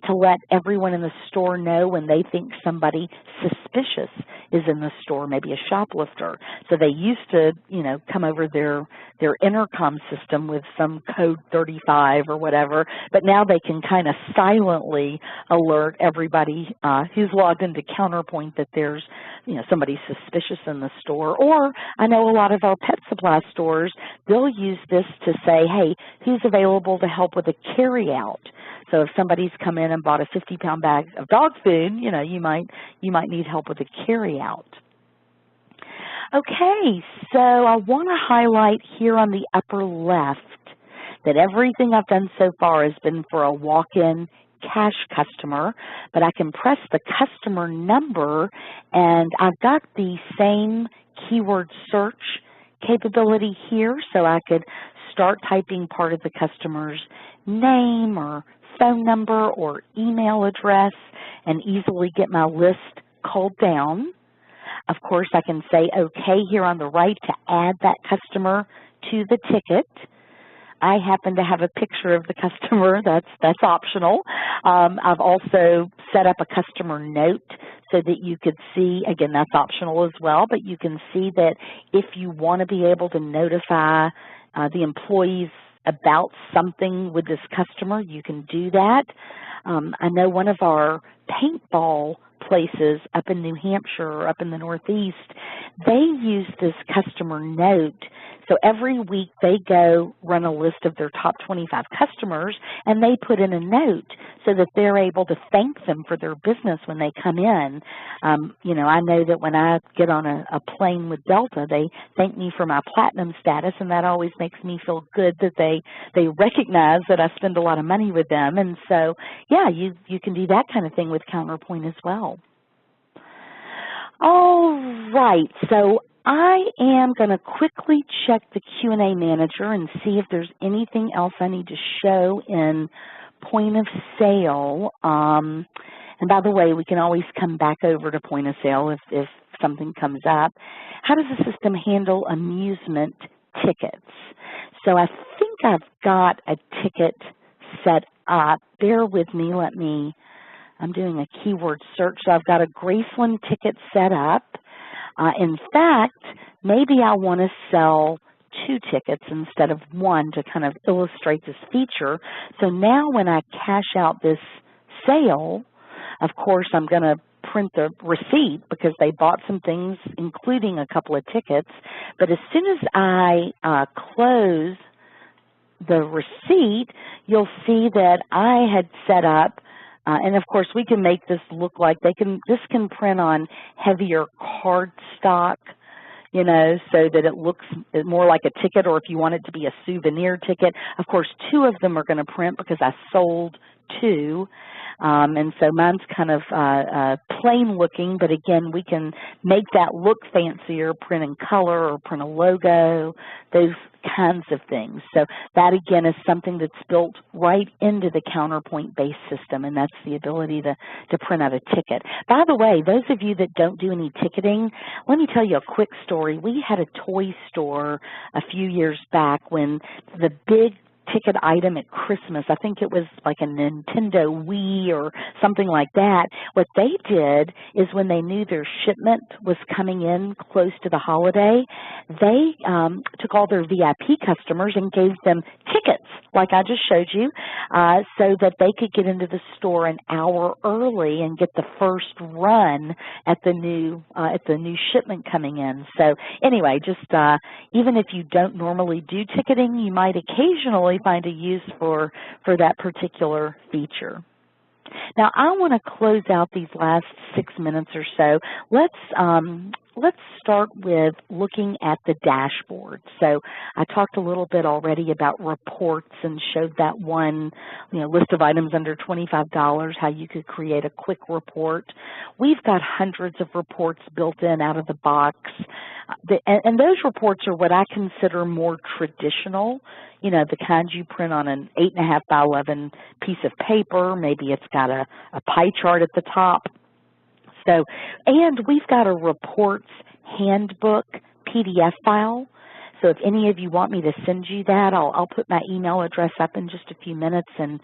to let everyone in the store know when they think somebody suspicious is in the store, maybe a shoplifter. So they used to, you know, come over their intercom system with some code 35 or whatever, but now they can kind of silently alert everybody who's logged into Counterpoint that there's, you know, somebody suspicious in the store. Or I know a lot of our pet supply stores, they'll use this to say, hey, who's available to help with a carry-out? So if somebody's come in and bought a 50-pound bag of dog food, you know, you might need help with a carry-out. Okay, so I want to highlight here on the upper left that everything I've done so far has been for a walk-in cash customer, but I can press the customer number and I've got the same keyword search capability here, so I could start typing part of the customer's name or phone number or email address and easily get my list culled down. Of course, I can say OK here on the right to add that customer to the ticket. I happen to have a picture of the customer. That's optional. I've also set up a customer note so that you could see, again, that's optional as well, but you can see that if you want to be able to notify the employees about something with this customer, you can do that. I know one of our paintball places up in New Hampshire or up in the Northeast, they use this customer note. So every week they go run a list of their top 25 customers and they put in a note so that they're able to thank them for their business when they come in. You know, I know that when I get on a plane with Delta, they thank me for my platinum status, and that always makes me feel good that they recognize that I spend a lot of money with them. And so, yeah, you can do that kind of thing with Counterpoint as well. All right, so I am going to quickly check the Q&A manager and see if there's anything else I need to show in point of sale, and by the way, we can always come back over to point of sale if something comes up. How does the system handle amusement tickets? So I think I've got a ticket set up. Bear with me. I'm doing a keyword search. So I've got a Graceland ticket set up. In fact, maybe I want to sell 2 tickets instead of 1 to kind of illustrate this feature. So now when I cash out this sale, of course, I'm going to print the receipt because they bought some things, including a couple of tickets. But as soon as I close the receipt, you'll see that I had set up, and of course we can make this look like this can print on heavier cardstock, you know, so that it looks more like a ticket, or if you want it to be a souvenir ticket. Of course, 2 of them are going to print because I sold 2. And so mine's kind of plain looking, but again, we can make that look fancier, print in color or print a logo, those kinds of things. So that, again, is something that's built right into the Counterpoint-based system, and that's the ability to print out a ticket. By the way, those of you that don't do any ticketing, let me tell you a quick story. We had a toy store a few years back when the big ticket item at Christmas, I think it was like a Nintendo Wii or something like that. What they did is when they knew their shipment was coming in close to the holiday, they took all their VIP customers and gave them tickets, like I just showed you, so that they could get into the store an hour early and get the first run at the new shipment coming in. So anyway, just even if you don't normally do ticketing, you might occasionally find a use for that particular feature. Now, I want to close out these last 6 minutes or so. Let's start with looking at the dashboard. So I talked a little bit already about reports and showed that one, list of items under $25, how you could create a quick report. We've got hundreds of reports built in out of the box. And those reports are what I consider more traditional, the kinds you print on an 8.5 by 11 piece of paper. Maybe it's got a pie chart at the top. So, and we've got a reports handbook PDF file. So if any of you want me to send you that, I'll put my email address up in just a few minutes, and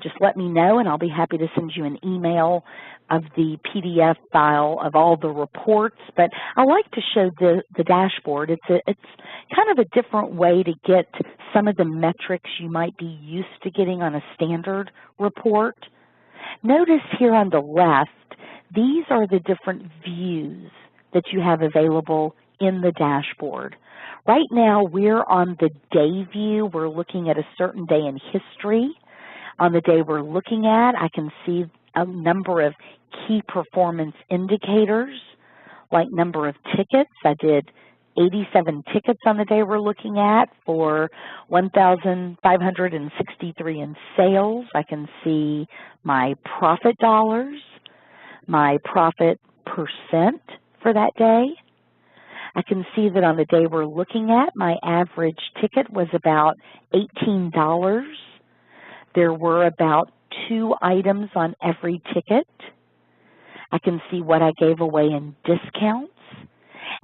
just let me know, and I'll be happy to send you an email of the PDF file of all the reports. But I like to show the dashboard. It's kind of a different way to get some of the metrics you might be used to getting on a standard report. Notice here on the left, these are the different views that you have available in the dashboard. Right now, we're on the day view. We're looking at a certain day in history. On the day we're looking at, I can see a number of key performance indicators, like number of tickets. I did 87 tickets on the day we're looking at for 1,563 in sales. I can see my profit dollars, my profit percent for that day. I can see that on the day we're looking at, my average ticket was about $18. There were about 2 items on every ticket. I can see what I gave away in discounts.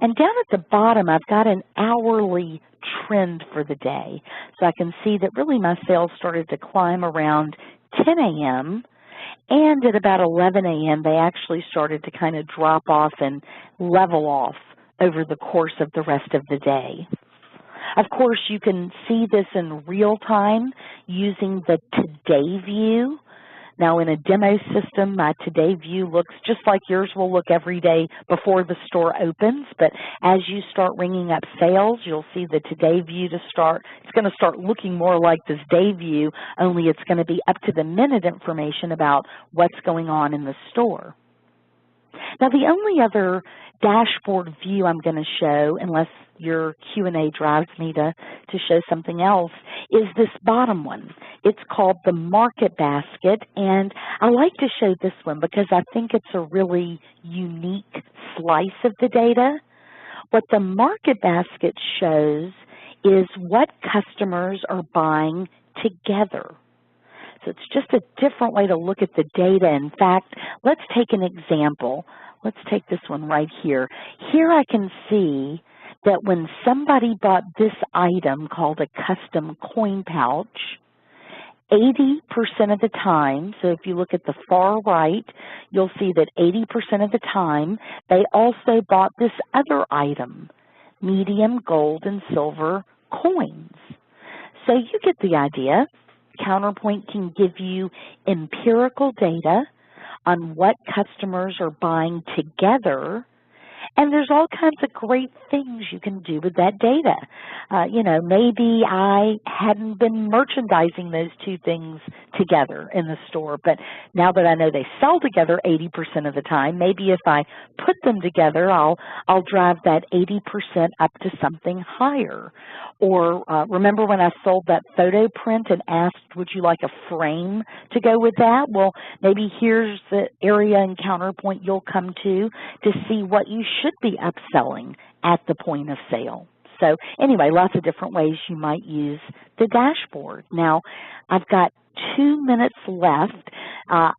And down at the bottom, I've got an hourly trend for the day. So I can see that really my sales started to climb around 10 a.m., and at about 11 a.m., they actually started to kind of drop off and level off over the course of the rest of the day. Of course, you can see this in real time using the Today view. Now, in a demo system, my Today view looks just like yours will look every day before the store opens. But as you start ringing up sales, you'll see the Today view it's going to start looking more like this day view, only it's going to be up to the minute information about what's going on in the store. Now, the only other dashboard view I'm going to show, unless your Q&A drives me to show something else, is this bottom one. It's called the Market Basket, and I like to show this one because I think it's a really unique slice of the data. What the Market Basket shows is what customers are buying together. So So it's just a different way to look at the data. In fact, let's take an example. Let's take this one right here. Here I can see that when somebody bought this item called a custom coin pouch, 80% of the time, so if you look at the far right, you'll see that 80% of the time they also bought this other item, medium gold and silver coins. So you get the idea. Counterpoint can give you empirical data on what customers are buying together, and there's all kinds of great things you can do with that data. You know, maybe I hadn't been merchandising those two things together in the store, but now that I know they sell together 80% of the time, maybe if I put them together, I'll drive that 80% up to something higher. Or remember when I sold that photo print and asked, would you like a frame to go with that? Well, maybe here's the area in Counterpoint you'll come to see what you should be upselling at the point of sale. So anyway, lots of different ways you might use the dashboard. Now, I've got 2 minutes left.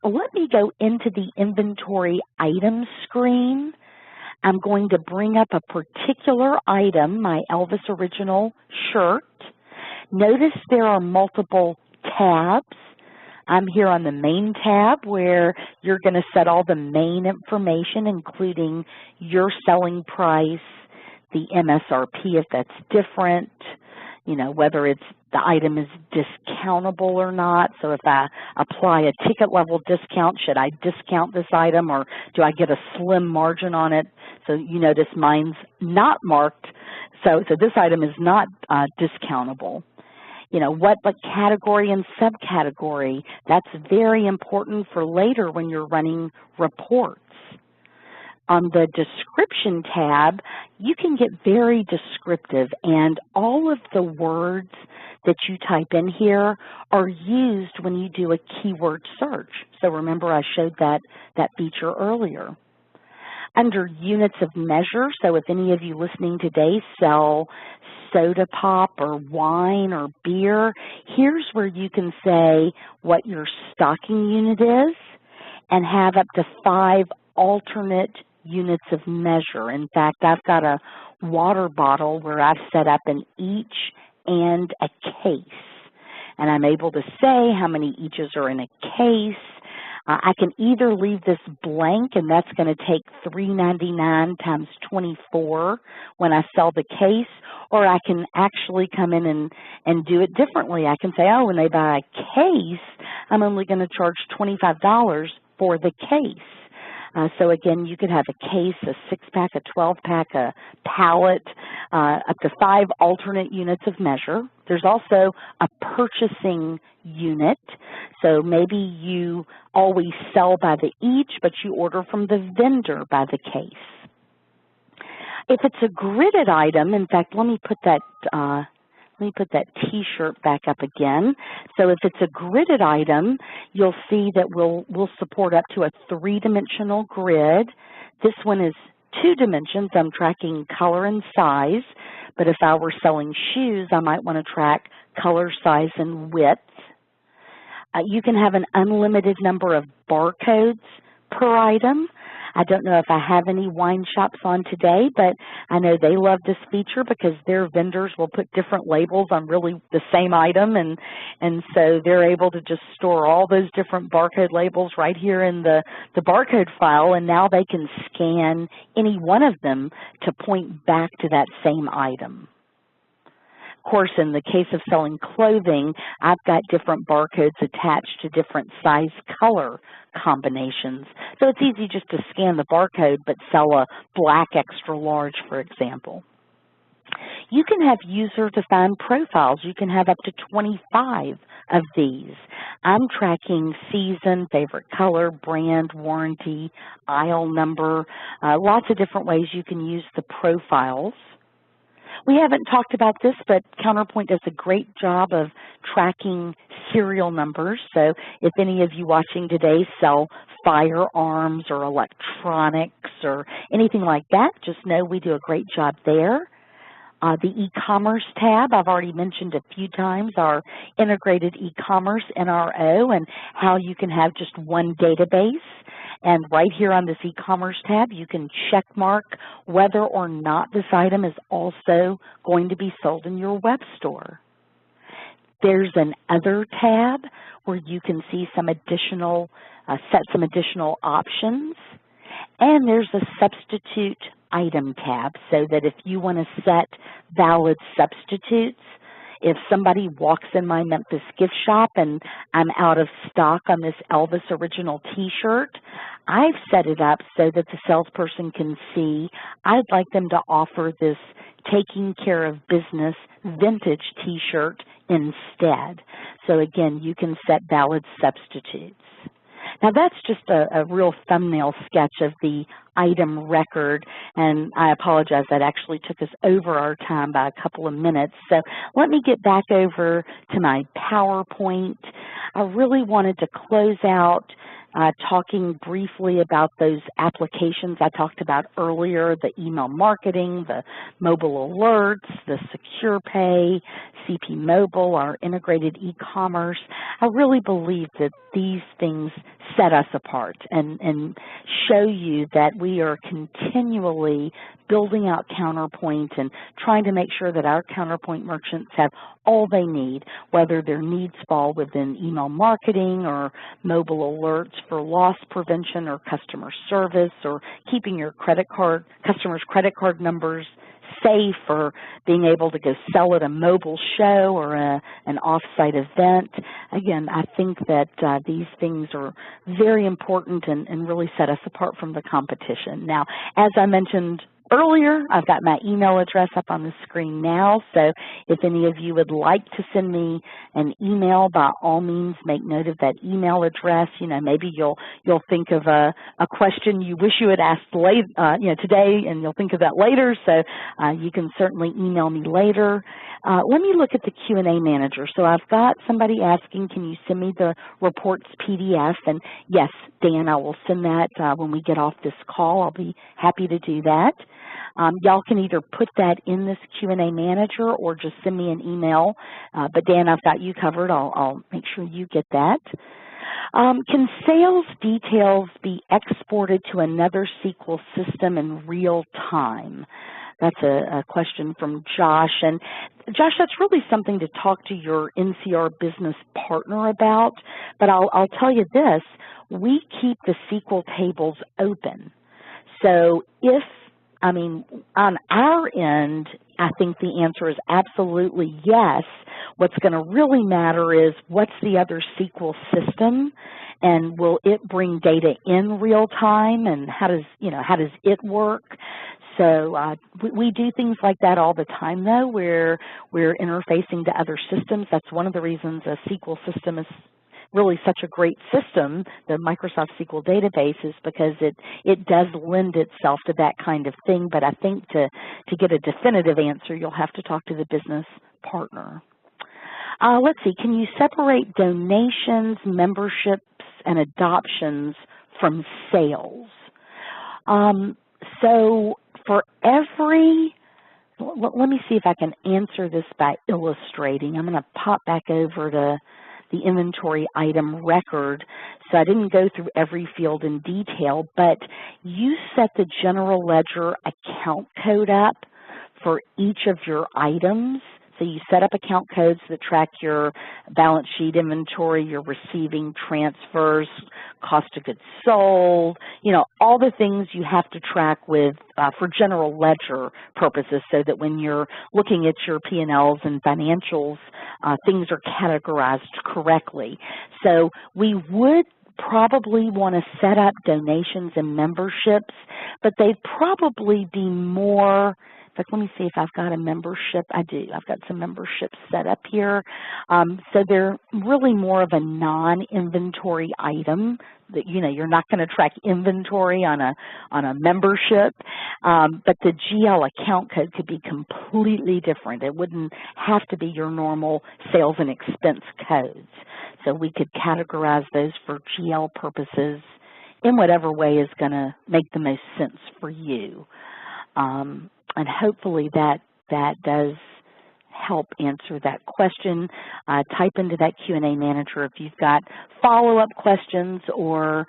Let me go into the inventory items screen. I'm going to bring up a particular item, my Elvis Original shirt. Notice there are multiple tabs. I'm here on the main tab where you're going to set all the main information, including your selling price, the MSRP if that's different, you know, whether it's the item is discountable or not. So if I apply a ticket level discount, should I discount this item or do I get a slim margin on it? So you notice mine's not marked. So this item is not discountable. You know, what category and subcategory, that's very important for later when you're running reports. On the description tab, you can get very descriptive, and all of the words that you type in here are used when you do a keyword search. So remember I showed that feature earlier. Under units of measure, so if any of you listening today sell soda pop or wine or beer, here's where you can say what your stocking unit is and have up to 5 alternate units of measure. In fact, I've got a water bottle where I've set up an each and a case, and I'm able to say how many eaches are in a case. I can either leave this blank, and that's going to take $3.99 times 24 when I sell the case, or I can actually come in and do it differently. I can say, oh, when they buy a case, I'm only going to charge $25 for the case. So again, you could have a case, a 6-pack, a 12-pack, a pallet, up to 5 alternate units of measure. There's also a purchasing unit. So maybe you always sell by the each, but you order from the vendor by the case. If it's a gridded item, in fact, let me put that T-shirt back up again. So if it's a gridded item, you'll see that we'll support up to a 3-dimensional grid. This one is 2 dimensions. I'm tracking color and size. But if I were selling shoes, I might want to track color, size, and width. You can have an unlimited number of barcodes per item. I don't know if I have any wine shops on today, but I know they love this feature because their vendors will put different labels on really the same item, and so they're able to just store all those different barcode labels right here in the barcode file, and now they can scan any one of them to point back to that same item. Of course, in the case of selling clothing, I've got different barcodes attached to different size color combinations. So it's easy just to scan the barcode but sell a black extra large, for example. You can have user-defined profiles. You can have up to 25 of these. I'm tracking season, favorite color, brand, warranty, aisle number, lots of different ways you can use the profiles. We haven't talked about this, but Counterpoint does a great job of tracking serial numbers. So if any of you watching today sell firearms or electronics or anything like that, just know we do a great job there. The e-commerce tab, I've already mentioned a few times, our integrated e-commerce NRO and how you can have just one database. And right here on this e-commerce tab, you can check mark whether or not this item is also going to be sold in your web store. There's an Other tab where you can see some additional, set some additional options. And there's a Substitute Item tab so that if you want to set valid substitutes, if somebody walks in my Memphis gift shop and I'm out of stock on this Elvis original t-shirt, I've set it up so that the salesperson can see I'd like them to offer this Taking Care of Business vintage t-shirt instead. So again, you can set valid substitutes. Now that's just a real thumbnail sketch of the item record, and I apologize, that actually took us over our time by a couple of minutes. So let me get back over to my PowerPoint. I really wanted to close out talking briefly about those applications I talked about earlier, the email marketing, the mobile alerts, the Secure Pay, CP Mobile, our integrated e-commerce. I really believe that these things set us apart and show you that we are continually building out Counterpoint and trying to make sure that our Counterpoint merchants have all they need, whether their needs fall within email marketing or mobile alerts for loss prevention or customer service or keeping your customers' credit card numbers safe or being able to go sell at a mobile show or an off-site event. Again, I think that these things are very important and really set us apart from the competition. Now, as I mentioned earlier, I've got my email address up on the screen now, so if any of you would like to send me an email, by all means make note of that email address. You know, maybe you'll think of a question you wish you had asked late, today, and you'll think of that later, so you can certainly email me later. Let me look at the Q&A manager. So I've got somebody asking, can you send me the reports PDF? And yes, Dan, I will send that when we get off this call. I'll be happy to do that. Y'all can either put that in this Q&A manager or just send me an email. But Dan, I've got you covered. I'll make sure you get that. Can sales details be exported to another SQL system in real time? That's a question from Josh. And Josh, that's really something to talk to your NCR business partner about. But I'll tell you this, we keep the SQL tables open. So on our end, I think the answer is absolutely yes. What's going to really matter is what's the other SQL system, and will it bring data in real time, and how does it work? So we do things like that all the time, though, where we're interfacing to other systems. That's one of the reasons a SQL system is really such a great system, the Microsoft SQL database, is because it does lend itself to that kind of thing. But I think to get a definitive answer, you'll have to talk to the business partner. Let's see, can you separate donations, memberships, and adoptions from sales? So for every, let me see if I can answer this by illustrating. I'm going to pop back over to the inventory item record. So I didn't go through every field in detail, but you set the general ledger account code up for each of your items. So you set up account codes that track your balance sheet inventory, your receiving, transfers, cost of goods sold, all the things you have to track with for general ledger purposes, so that when you're looking at your P&Ls and financials, things are categorized correctly. So we would probably want to set up donations and memberships, but they'd probably be more, let me see if I've got a membership. I do. I've got some memberships set up here. So they're really more of a non-inventory item. That you're not going to track inventory on a membership, but the GL account code could be completely different. It wouldn't have to be your normal sales and expense codes. So we could categorize those for GL purposes in whatever way is going to make the most sense for you. And hopefully that that does help answer that question. Type into that Q&A manager if you've got follow-up questions, or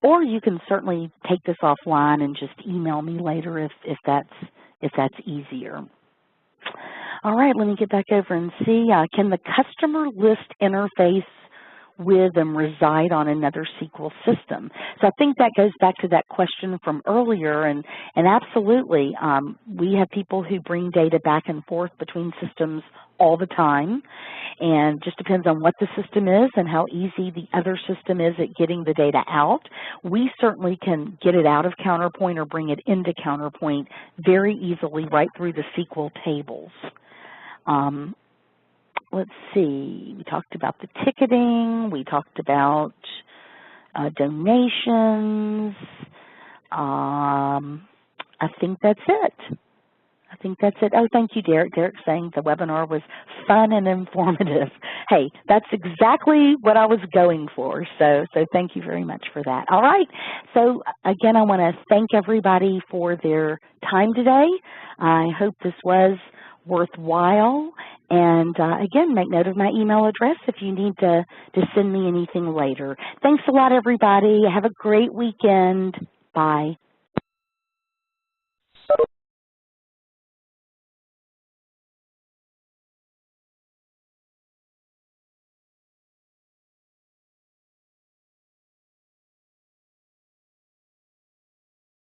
you can certainly take this offline and just email me later if that's easier. All right, let me get back over and see. Can the customer list interface with and reside on another SQL system? So I think that goes back to that question from earlier, and absolutely, we have people who bring data back and forth between systems all the time, and just depends on what the system is and how easy the other system is at getting the data out. We certainly can get it out of Counterpoint or bring it into Counterpoint very easily right through the SQL tables. Let's see, we talked about the ticketing, we talked about donations. I think that's it. Oh, thank you, Derek. Derek's saying the webinar was fun and informative. Hey, that's exactly what I was going for, so thank you very much for that. All right, so again, I want to thank everybody for their time today. I hope this was worthwhile, and again, make note of my email address if you need to send me anything later. Thanks a lot, everybody. Have a great weekend. Bye.